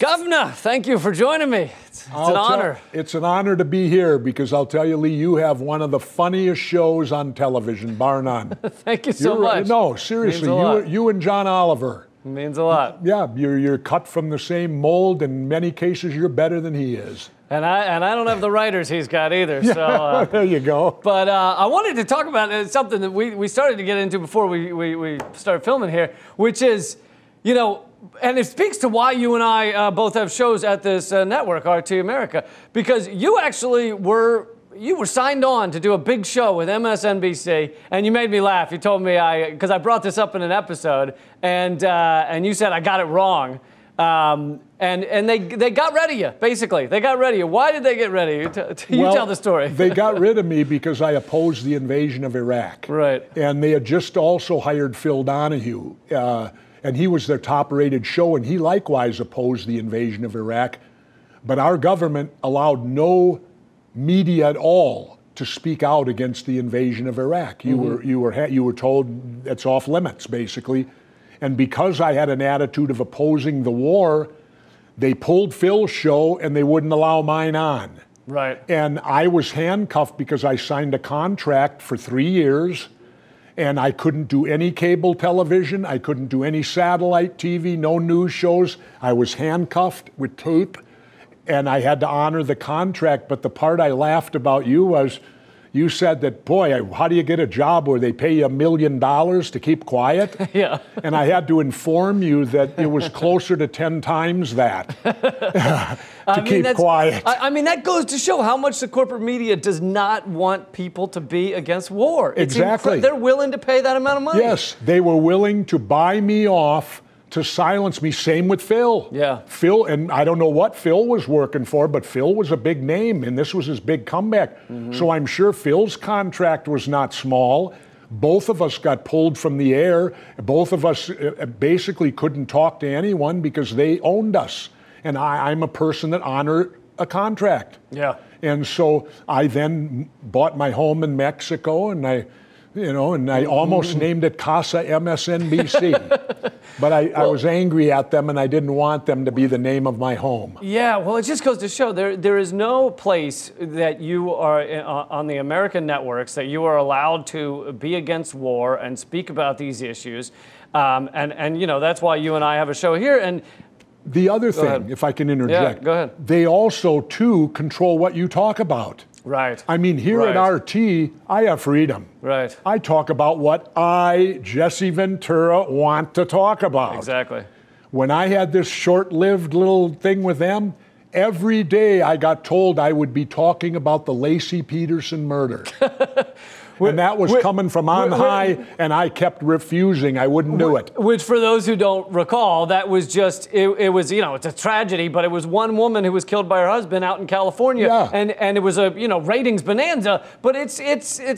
Governor, thank you for joining me. It's an honor. It's an honor to be here because I'll tell you, Lee, you have one of the funniest shows on television, bar none. Thank you so much. No, seriously, you and John Oliver. It means a lot. Yeah, you're cut from the same mold. In many cases, you're better than he is. And I don't have the writers he's got either. So there you go. But I wanted to talk about something that we started to get into before we started filming here, which is, you know, and it speaks to why you and I both have shows at this network, RT America, because you actually were signed on to do a big show with MSNBC, and you made me laugh. You told me because I brought this up in an episode, and you said I got it wrong. And they got rid of you, basically. They got rid of you. Why did they get rid of you? You tell the story. They got rid of me because I opposed the invasion of Iraq. Right. And they had just also hired Phil Donahue, and he was their top-rated show, and he likewise opposed the invasion of Iraq. But our government allowed no media at all to speak out against the invasion of Iraq. You were told it's off limits, basically. And because I had an attitude of opposing the war, they pulled Phil's show and they wouldn't allow mine on. Right. And I was handcuffed because I signed a contract for 3 years, and I couldn't do any cable television. I couldn't do any satellite TV, no news shows. I was handcuffed with tape, and I had to honor the contract. But the part I laughed about you was, you said that, boy, how do you get a job where they pay you $1 million to keep quiet? Yeah. And I had to inform you that it was closer to 10 times that to keep quiet. I mean, that goes to show how much the corporate media does not want people to be against war. Exactly. They're willing to pay that amount of money. Yes, they were willing to buy me off to silence me. Same with Phil. Yeah. Phil, and I don't know what Phil was working for, but Phil was a big name, and this was his big comeback. So I'm sure Phil's contract was not small. Both of us got pulled from the air. Both of us basically couldn't talk to anyone because they owned us. And I'm a person that honored a contract. Yeah. And so I then bought my home in Mexico, and I almost named it Casa MSNBC. But I was angry at them, and I didn't want them to be the name of my home. Yeah, well, it just goes to show there is no place that you are on the American networks that you are allowed to be against war and speak about these issues. And you know, that's why you and I have a show here. And the other thing, if I can interject, yeah, go ahead. They also, too, control what you talk about. Right. I mean, here at RT, I have freedom. Right. I talk about what I, Jesse Ventura, want to talk about. Exactly. When I had this short-lived little thing with them, every day I got told I would be talking about the Lacey Peterson murder. And that was coming from on high, and I kept refusing. I wouldn't do it. Which, for those who don't recall, that was just, it was, you know, it's a tragedy, but it was one woman who was killed by her husband out in California. Yeah. And it was a, you know, ratings bonanza, but it's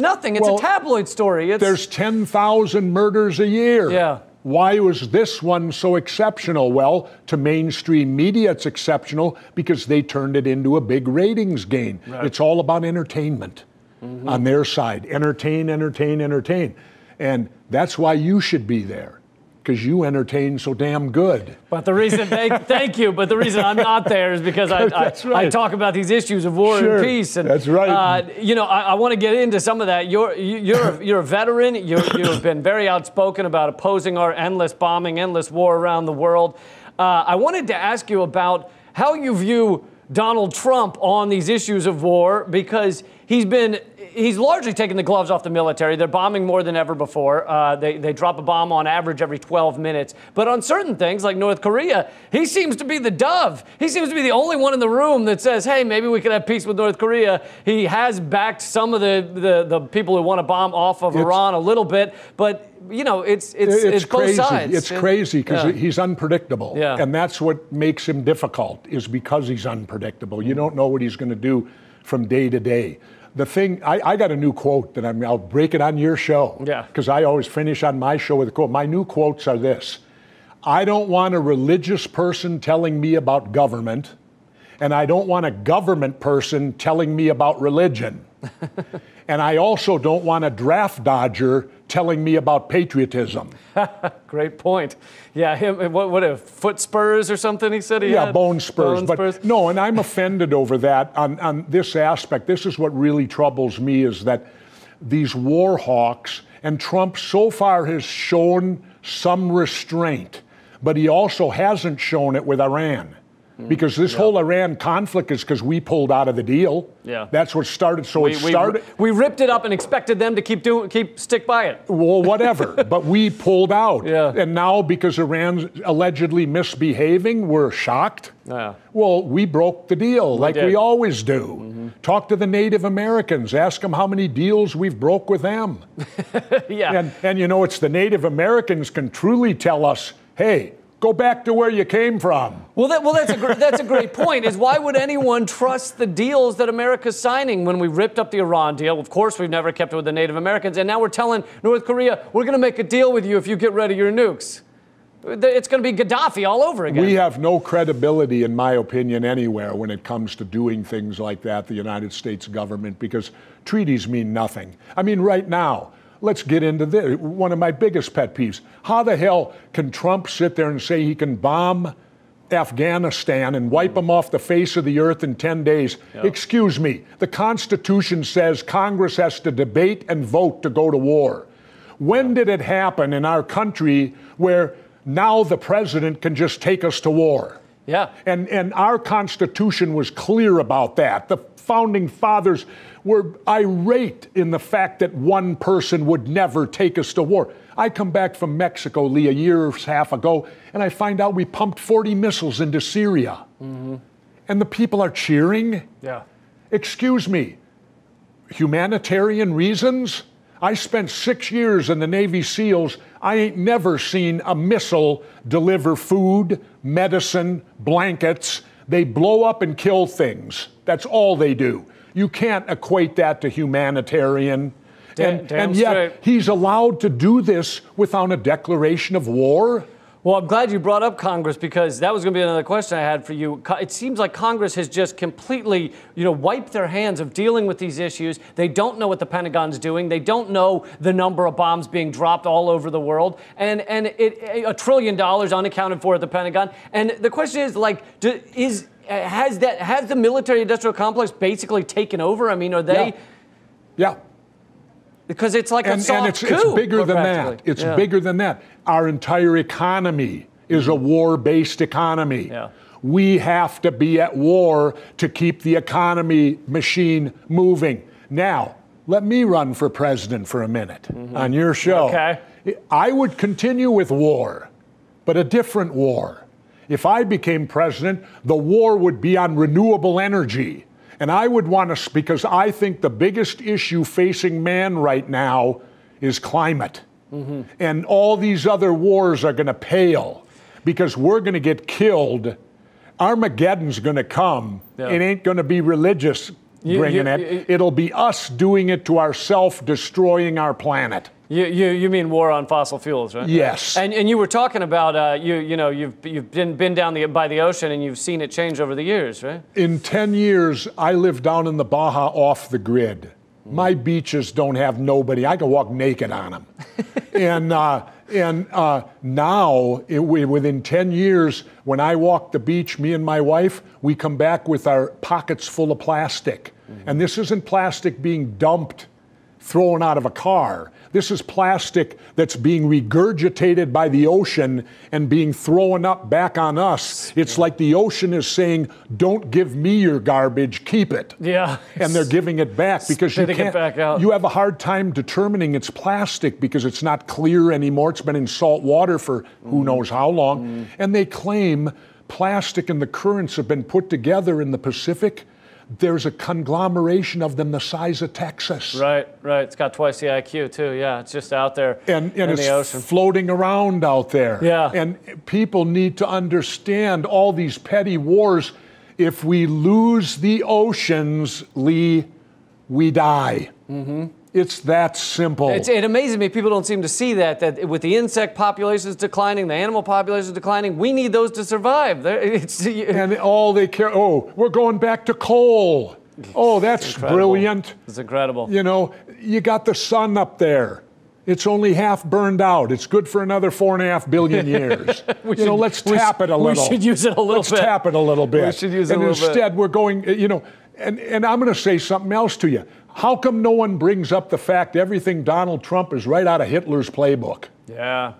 nothing. It's a tabloid story. There's 10,000 murders a year. Yeah. Why was this one so exceptional? Well, to mainstream media, it's exceptional because they turned it into a big ratings gain. Right. It's all about entertainment. On their side. Entertain, entertain, entertain. And that's why you should be there, because you entertain so damn good. But the reason, thank you, but the reason I'm not there is because I talk about these issues of war and peace. And, that's right. You know, I want to get into some of that. You're a veteran. You've been very outspoken about opposing our endless bombing, endless war around the world. I wanted to ask you about how you view Donald Trump on these issues of war, because he's largely taken the gloves off the military. They're bombing more than ever before. They drop a bomb on average every 12 minutes. But on certain things, like North Korea, he seems to be the dove. He seems to be the only one in the room that says, hey, maybe we could have peace with North Korea. He has backed some of the people who want to bomb off of Iran a little bit. But, you know, it's both crazy. Sides. It's crazy because he's unpredictable. Yeah. And that's what makes him difficult, is because he's unpredictable. You don't know what he's going to do from day to day. The thing, I got a new quote that I'll break it on your show. Yeah. Because I always finish on my show with a quote. My new quotes are this: I don't want a religious person telling me about government, and I don't want a government person telling me about religion. And I also don't want a draft dodger telling me about patriotism. Great point. Yeah, him, what a foot spurs or something he said he had? Bone spurs. Bone spurs. But no, and I'm offended over that on this aspect. This is what really troubles me, is that these war hawks, and Trump so far has shown some restraint, but he also hasn't shown it with Iran. Because this whole Iran conflict is because we pulled out of the deal. Yeah. That's what started. So we ripped it up and expected them to stick by it. Well, whatever. But we pulled out. Yeah. And now, because Iran's allegedly misbehaving, we're shocked. Yeah. Well, we broke the deal like we always do. Mm-hmm. Talk to the Native Americans. Ask them how many deals we've broke with them. Yeah. And you know, it's the Native Americans can truly tell us, hey, go back to where you came from. Well, that's a great point. Is why would anyone trust the deals that America's signing when we ripped up the Iran deal? Of course, we've never kept it with the Native Americans, and now we're telling North Korea, we're going to make a deal with you if you get rid of your nukes. It's going to be Gaddafi all over again. We have no credibility, in my opinion, anywhere when it comes to doing things like that, the United States government, because treaties mean nothing. I mean, right now, let's get into this. One of my biggest pet peeves. How the hell can Trump sit there and say he can bomb Afghanistan and wipe them off the face of the earth in 10 days? Yep. Excuse me. The Constitution says Congress has to debate and vote to go to war. When did it happen in our country where now the president can just take us to war? Yeah. And our Constitution was clear about that. The founding fathers were irate in the fact that one person would never take us to war. I come back from Mexico, Lee, a year and a half ago, and I find out we pumped 40 missiles into Syria. Mm-hmm. And the people are cheering? Yeah. Excuse me, humanitarian reasons? I spent 6 years in the Navy SEALs. I ain't never seen a missile deliver food, medicine, blankets. They blow up and kill things. That's all they do. You can't equate that to humanitarian. And yet he's allowed to do this without a declaration of war? Well, I'm glad you brought up Congress, because that was going to be another question I had for you. It seems like Congress has just completely, wiped their hands of dealing with these issues. They don't know what the Pentagon's doing. They don't know the number of bombs being dropped all over the world, and $1 trillion unaccounted for at the Pentagon. And the question is, has the military-industrial complex basically taken over? I mean, are they? Yeah. Because it's like a soft coup. It's bigger than that. It's bigger than that. Our entire economy is a war-based economy. Yeah. We have to be at war to keep the economy machine moving. Now, let me run for president for a minute on your show. Okay. I would continue with war, but a different war. If I became president, the war would be on renewable energy. And I would want to, because I think the biggest issue facing man right now is climate. Mm-hmm. And all these other wars are going to pale because we're going to get killed. Armageddon's going to come. Yeah. It ain't going to be religious bringing it. It'll be us doing it to ourselves, destroying our planet. You mean war on fossil fuels, right? Yes. And you were talking about you've been down by the ocean and you've seen it change over the years, right? In 10 years, I lived down in the Baja off the grid. My beaches don't have nobody. I can walk naked on them. and now, within 10 years, when I walk the beach, me and my wife, we come back with our pockets full of plastic. Mm-hmm. And this isn't plastic being dumped, thrown out of a car. This is plastic that's being regurgitated by the ocean and being thrown up back on us. It's like the ocean is saying, don't give me your garbage, keep it. Yeah. And they're giving it back because you can't. It back out. You have a hard time determining it's plastic because it's not clear anymore. It's been in salt water for who knows how long. And they claim plastic and the currents have been put together in the Pacific. There's a conglomeration of them the size of Texas. Right. It's got twice the IQ, too. Yeah, it's just out there and in it's the ocean. Floating around out there. Yeah. And people need to understand all these petty wars. If we lose the oceans, Lee, we die. Mm-hmm. It's that simple. It amazes me people don't seem to see that with the insect populations declining, the animal populations declining, we need those to survive. And all they care, we're going back to coal. Oh, that's brilliant. It's incredible. You know, you got the sun up there. It's only half burned out. It's good for another 4.5 billion years. Let's tap it a little. We should use it a little bit. Let's tap it a little bit. We should use it a little bit. And instead, we're going, and I'm going to say something else to you. How come no one brings up the fact everything Donald Trump is right out of Hitler's playbook? Yeah.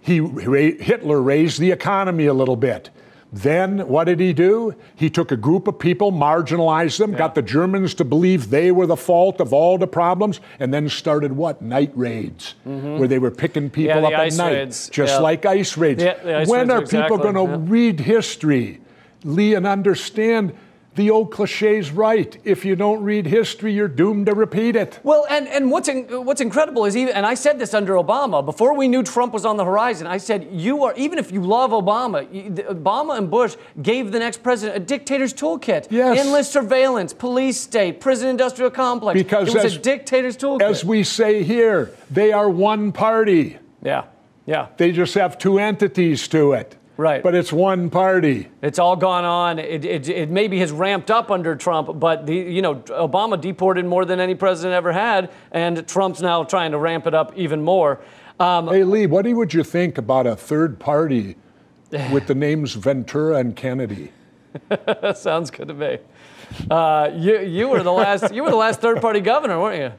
Hitler raised the economy a little bit. Then what did he do? He took a group of people, marginalized them, got the Germans to believe they were the fault of all the problems, and then started what? Night raids, where they were picking people up at night, just like ice raids. When are people going to read history, Lee, and understand the old cliche's right? If you don't read history, you're doomed to repeat it. Well, and what's incredible is and I said this under Obama, before we knew Trump was on the horizon, I said, even if you love Obama, Obama and Bush gave the next president a dictator's toolkit. Yes. Endless surveillance, police state, prison industrial complex. Because it was a dictator's toolkit. As we say here, they are one party. Yeah. They just have two entities to it. Right. But it's one party. It's all gone on. It maybe has ramped up under Trump, but Obama deported more than any president ever had, and Trump's now trying to ramp it up even more. Hey, Lee, what would you think about a third party with the names Ventura and Kennedy? Sounds good to me. You were the last third party governor, weren't you?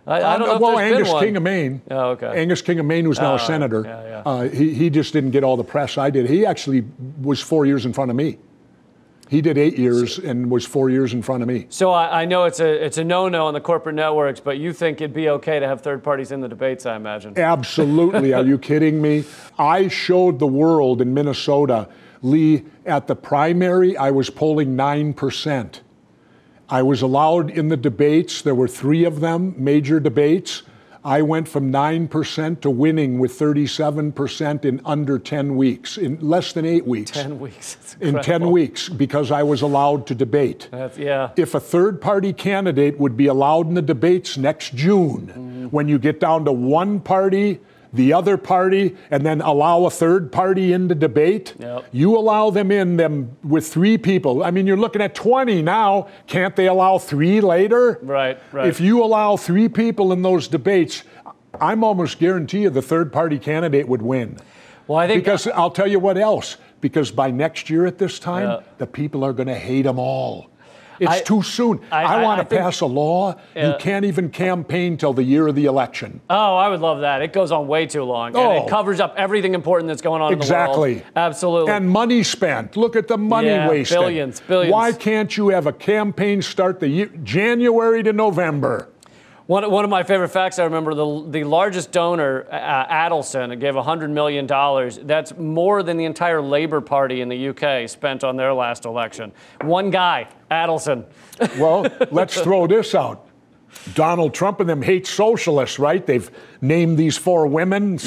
I don't know if there's Angus been one. King of Maine. Oh, okay. Angus King of Maine, who's now a senator. He just didn't get all the press I did. He actually was 4 years in front of me. He did 8 years and was 4 years in front of me. So I know it's a no-no on the corporate networks, but you think it'd be okay to have third parties in the debates, I imagine. Absolutely. Are you kidding me? I showed the world in Minnesota, Lee, at the primary, I was polling 9%. I was allowed in the debates. There were 3 of them, major debates. I went from 9% to winning with 37% in under 10 weeks, in less than 8 weeks. 10 weeks. In 10 weeks, because I was allowed to debate. If a third-party candidate would be allowed in the debates next June, when you get down to one party, the other party, and then allow a third party in the debate, you allow them with 3 people. I mean, you're looking at 20 now. Can't they allow 3 later? Right. If you allow 3 people in those debates, I'm almost guarantee you the third party candidate would win. Well, I think because I'll tell you what else. Because by next year at this time, the people are going to hate them all. It's too soon. I want to pass a law. You can't even campaign till the year of the election. Oh, I would love that. It goes on way too long. And it covers up everything important that's going on in the world. Exactly. Absolutely. And money spent. Look at the money wasted. Billions. Why can't you have a campaign start the year, January to November? One of my favorite facts I remember, the largest donor, Adelson, gave $100 million. That's more than the entire Labour Party in the UK spent on their last election. One guy, Adelson. Well, let's throw this out. Donald Trump and them hate socialists, right? They've named these 4 women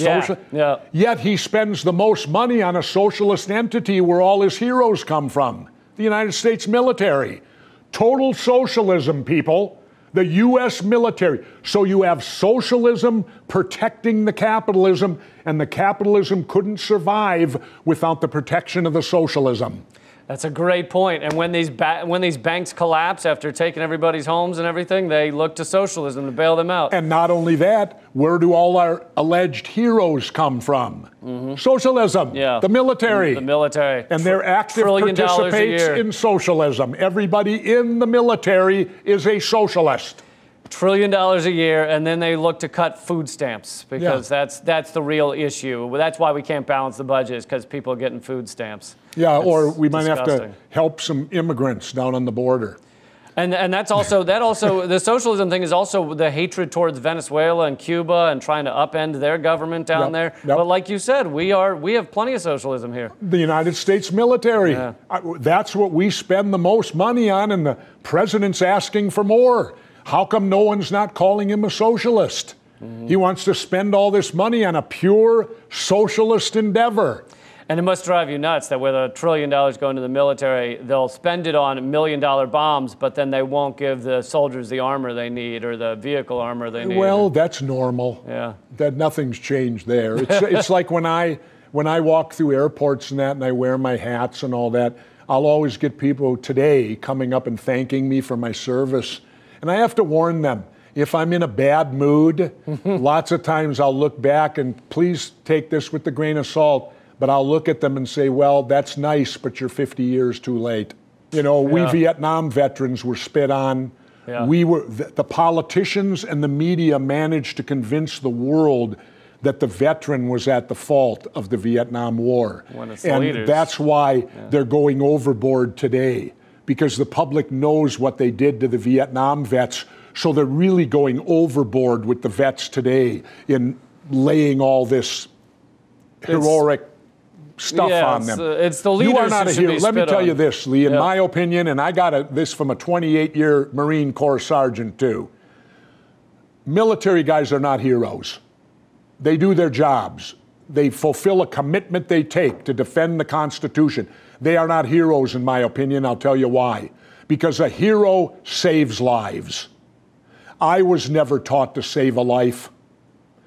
Yet he spends the most money on a socialist entity where all his heroes come from, the United States military. Total socialism, people. The U.S. military. So you have socialism protecting the capitalism, and the capitalism couldn't survive without the protection of the socialism. That's a great point. And when these banks collapse after taking everybody's homes and everything, they look to socialism to bail them out. And not only that, where do all our alleged heroes come from? Socialism, the military. The military. And their active participates in socialism. Everybody in the military is a socialist. $1 trillion a year, and then they look to cut food stamps because that's the real issue. That's why we can't balance the budget, is because people are getting food stamps. Or we might have to help some immigrants down on the border. And that's also the socialism thing is also the hatred towards Venezuela and Cuba and trying to upend their government down there. But like you said, we have plenty of socialism here. The United States military. That's what we spend the most money on, and the president's asking for more. How come no one's not calling him a socialist? He wants to spend all this money on a pure socialist endeavor. And it must drive you nuts that with $1 trillion going to the military, they'll spend it on $1 million bombs, but then they won't give the soldiers the armor they need or the vehicle armor they need. Well, that's normal. That nothing's changed there. It's like when I walk through airports and that, and I wear my hats and all that, I'll always get people today coming up and thanking me for my service. And I have to warn them, if I'm in a bad mood, lots of times I'll look back, and please take this with a grain of salt, but I'll look at them and say, well, that's nice, but you're 50 years too late. You know, we Vietnam veterans were spit on. Yeah. The politicians and the media managed to convince the world that the veteran was at the fault of the Vietnam War. And that's why they're going overboard today, because the public knows what they did to the Vietnam vets. So they're really going overboard with the vets today in laying all this heroic stuff on them. It's the leaders. You are not a hero. Let me tell you this, Lee, in my opinion, and I got this from a 28-year Marine Corps sergeant too. Military guys are not heroes. They do their jobs. They fulfill a commitment they take to defend the Constitution. They are not heroes, in my opinion. I'll tell you why. Because a hero saves lives. I was never taught to save a life.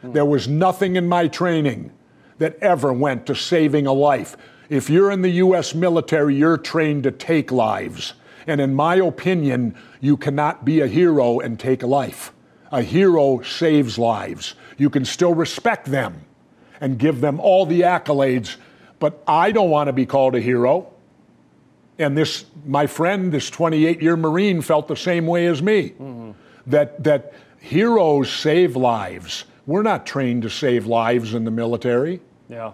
There was nothing in my training that ever went to saving a life. If you're in the U.S. military, you're trained to take lives. And in my opinion, you cannot be a hero and take a life. A hero saves lives. You can still respect them and give them all the accolades, but I don't want to be called a hero. And my friend, this 28-year Marine, felt the same way as me. That heroes save lives. We're not trained to save lives in the military. Yeah.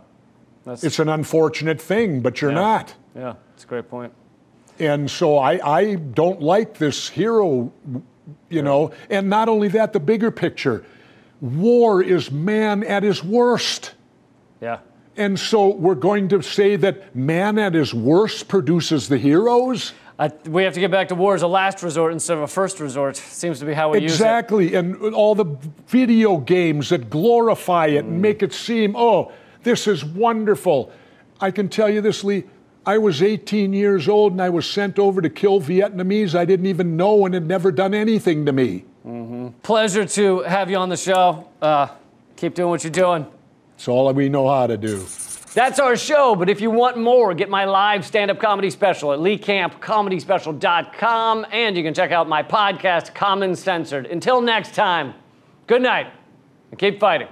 It's an unfortunate thing, but you're not. Yeah, that's a great point. And so I don't like this hero, you know. And not only that, the bigger picture. War is man at his worst. Yeah. And so we're going to say that man at his worst produces the heroes? We have to get back to war as a last resort instead of a first resort. Seems to be how we use it. Exactly, and all the video games that glorify it and make it seem, oh, this is wonderful. I can tell you this, Lee, I was 18 years old and I was sent over to kill Vietnamese I didn't even know and had never done anything to me. Pleasure to have you on the show. Keep doing what you're doing. It's all we know how to do. That's our show, but if you want more, get my live stand-up comedy special at leecampcomedyspecial.com, and you can check out my podcast, Common Censored. Until next time, good night, and keep fighting.